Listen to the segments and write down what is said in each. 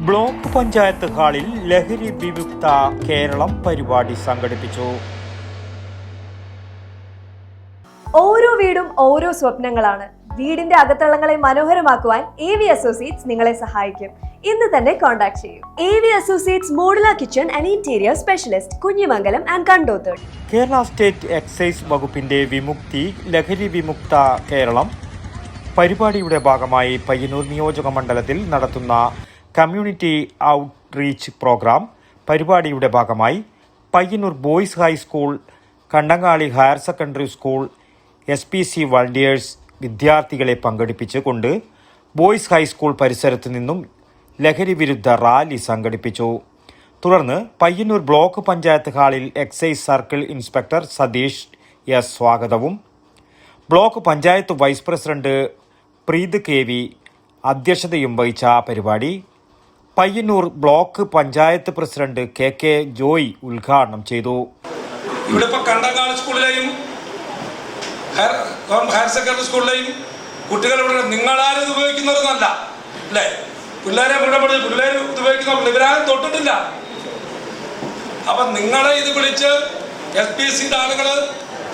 Block panchayat ഹാളിൽ ലഹരി വിമുക്ത കേരളം പരിപാടി സംഘടിപ്പിച്ചു. ഓരോ വീടും ഓരോ സ്വപ്നങ്ങളാണ്. വീടിന്റെ അകത്തളങ്ങളെ മനോഹരമാക്കുവാൻ AV അസോസിയേറ്റ്സ് നിങ്ങളെ സഹായിക്കും. ഇന്ന് തന്നെ കോൺടാക്ട് ചെയ്യൂ. AV associates modular kitchen and interior specialist, Kunhimangalam and Kandothur. Kerala state excise വകുപ്പിന്റെ വിമുക്തി ലഹരി വിമുക്ത കേരളം പരിപാടിയുടെ ഭാഗമായി പയ്യന്നൂർ നിയോജക മണ്ഡലത്തിൽ നടത്തുന്ന കമ്മ്യൂണിറ്റി ഔട്ട്റീച്ച് പ്രോഗ്രാം പരിപാടിയുടെ ഭാഗമായി Payyanur boys high school, Kandangali higher secondary school SPC volunteers വിദ്യാർത്ഥികളെ പങ്കെടുപ്പിച്ച് കൊണ്ട് ബോയ്സ് ഹൈസ്കൂൾ പരിസരത്ത് നിന്നും ലഹരി വിരുദ്ധ റാലി സംഘടിപ്പിച്ചു. തുടർന്ന് പയ്യന്നൂർ ബ്ലോക്ക് പഞ്ചായത്ത് ഹാളിൽ excise circle inspector Satheesh S സ്വാഗതവും block panchayat vice president Preeth KV അധ്യക്ഷതയും വഹിച്ച പരിപാടി Payyanur block panchayat president KK Joy ഉദ്ഘാടനം ചെയ്തു. ഇവിടെ ഇപ്പോൾ കണ്ടങ്ങാളി സ്കൂളിലെയും ഹയർ സെക്കൻഡറി സ്കൂളിലെയും കുട്ടികൾ ഇവിടെ നിങ്ങളാരും ഇത് ഉപയോഗിക്കുന്നവരൊന്നല്ല അല്ലേ? പിള്ളേരെ പിള്ളേർ ഇത് ഉപയോഗിക്കുന്ന ഇവരാരും തൊട്ടിട്ടില്ല. അപ്പം നിങ്ങളെ ഇത് വിളിച്ച് SPC ആളുകൾ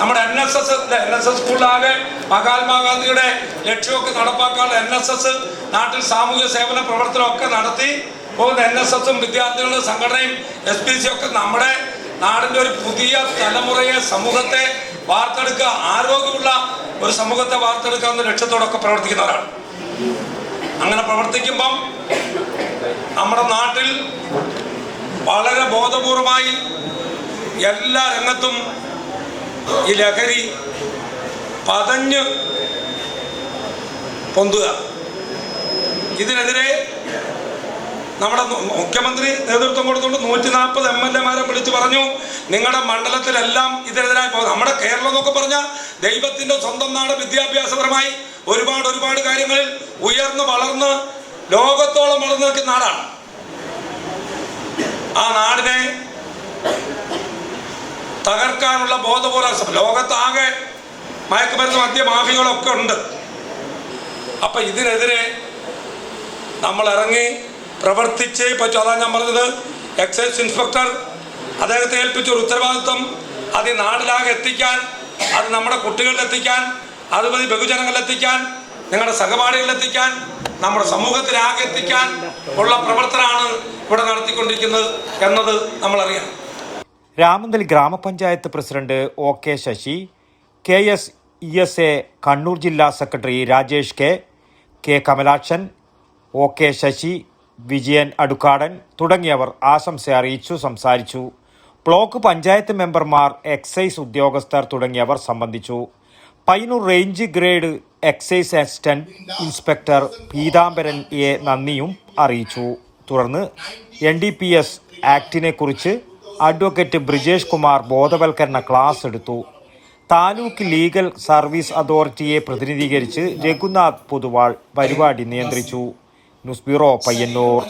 നമ്മുടെ NSS സ്കൂളിലാകെ മഹാത്മാഗാന്ധിയുടെ ലക്ഷ്യമൊക്കെ നടപ്പാക്കാനുള്ള NSS നാട്ടിൽ സാമൂഹ്യ സേവന പ്രവർത്തനമൊക്കെ നടത്തി പോകുന്ന NSSഉം വിദ്യാർത്ഥികളുടെ സംഘടനയും SPC ഒക്കെ നമ്മുടെ നാടിൻ്റെ ഒരു പുതിയ തലമുറയെ, സമൂഹത്തെ വാർത്തെടുക്കുക, ആരോഗ്യമുള്ള ഒരു സമൂഹത്തെ വാർത്തെടുക്കാവുന്ന ലക്ഷ്യത്തോടൊക്കെ പ്രവർത്തിക്കുന്നവരാണ്. അങ്ങനെ പ്രവർത്തിക്കുമ്പം നമ്മുടെ നാട്ടിൽ വളരെ ബോധപൂർവമായി എല്ലാ രംഗത്തും ഈ ലഹരി പതഞ്ഞ് പൊന്തുക. ഇതിനെതിരെ നമ്മുടെ മുഖ്യമന്ത്രി നേതൃത്വം കൊടുത്തുകൊണ്ട് 140 MLA-മാരെ വിളിച്ച് പറഞ്ഞു, നിങ്ങളുടെ മണ്ഡലത്തിലെല്ലാം ഇതിനെതിരായി പോകും. നമ്മുടെ കേരളം എന്നൊക്കെ പറഞ്ഞാൽ ദൈവത്തിൻ്റെ സ്വന്തം നാട്, വിദ്യാഭ്യാസപരമായി ഒരുപാട് കാര്യങ്ങളിൽ ഉയർന്ന് വളർന്ന് ലോകത്തോളം വളർന്നു നിൽക്കുന്ന നാടാണ്. ആ നാടിനെ തകർക്കാനുള്ള ബോധപൂർവ്വ ലോകത്താകെ മയക്കുമരുന്ന് മദ്യമാഫികളൊക്കെ ഉണ്ട്. അപ്പം ഇതിനെതിരെ നമ്മൾ ഇറങ്ങി പ്രവർത്തിച്ചേ പറ്റൂ. അതാണ് ഞാൻ പറഞ്ഞത്. എക്സൈസ് ഇൻസ്പെക്ടർ അദ്ദേഹത്തെ ഏൽപ്പിച്ച ഒരു ഉത്തരവാദിത്വം അത് നാടിലാകെ എത്തിക്കാൻ, അത് നമ്മുടെ കുട്ടികളിലെത്തിക്കാൻ, അതുമതി ബഹുജനങ്ങളിലെത്തിക്കാൻ, നിങ്ങളുടെ സഹപാഠികളിലെത്തിക്കാൻ, നമ്മുടെ സമൂഹത്തിലാകെ എത്തിക്കാൻ ഉള്ള പ്രവർത്തനമാണ് ഇവിടെ നടത്തിക്കൊണ്ടിരിക്കുന്നത് എന്നത് നമ്മളറിയാം. Ramanthali grama panchayat president OK Sasi, KSESA Kannur ജില്ലാ secretary Rajesh K Kamalakshan, OK Sasi, Vijayan Adukkadan തുടങ്ങിയവർ ആശംസ അറിയിച്ചു സംസാരിച്ചു. ബ്ലോക്ക് പഞ്ചായത്ത് മെമ്പർമാർ, എക്സൈസ് ഉദ്യോഗസ്ഥർ തുടങ്ങിയവർ സംബന്ധിച്ചു. Payyanur range grade excise assistant inspector Peethambaran A നന്ദിയും അറിയിച്ചു. തുടർന്ന് NDPS ആക്ടിനെ കുറിച്ച് അഡ്വക്കേറ്റ് ബ്രിജേഷ് കുമാർ ബോധവൽക്കരണ ക്ലാസ് എടുത്തു. താലൂക്ക് ലീഗൽ സർവീസ് അതോറിറ്റിയെ പ്രതിനിധീകരിച്ച് രഘുനാഥ് പൊതുവാൾ പരിപാടി നിയന്ത്രിച്ചു. News bureau, Payyanur.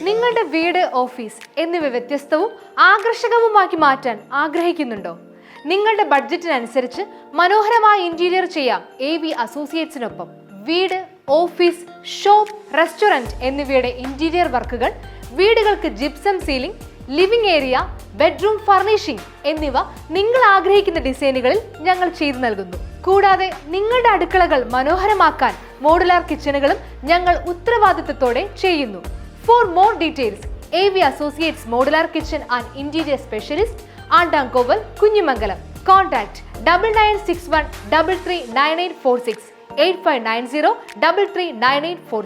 നിങ്ങളുടെ വീട്, ഓഫീസ് എന്നിവ വ്യത്യസ്തവും ആകർഷകവുമാക്കി മാറ്റാൻ ആഗ്രഹിക്കുന്നുണ്ടോ? നിങ്ങളുടെ ബഡ്ജറ്റിനനുസരിച്ച് മനോഹരമായ ഇന്റീരിയർ ചെയ്യാം AV അസോസിയേറ്റ്സിനൊപ്പം. വീട്, ഓഫീസ്, ഷോപ്പ്, റെസ്റ്റോറന്റ് എന്നിവയുടെ ഇന്റീരിയർ വർക്കുകൾ, വീടുകൾക്ക് gypsum ceiling, living area, bedroom furnishing എന്നിവ നിങ്ങൾ ആഗ്രഹിക്കുന്ന ഡിസൈനുകളിൽ ഞങ്ങൾ ചെയ്തു നൽകുന്നു. കൂടാതെ നിങ്ങളുടെ അടുക്കളകൾ മനോഹരമാക്കാൻ മോഡുലാർ കിച്ചണുകളും ഞങ്ങൾ ഉത്തരവാദിത്തത്തോടെ ചെയ്യുന്നു. For more details, AV associates modular kitchen and interior specialist, Andankoval, Kunhimangalam. Contact 9961 339846, 8590 339846.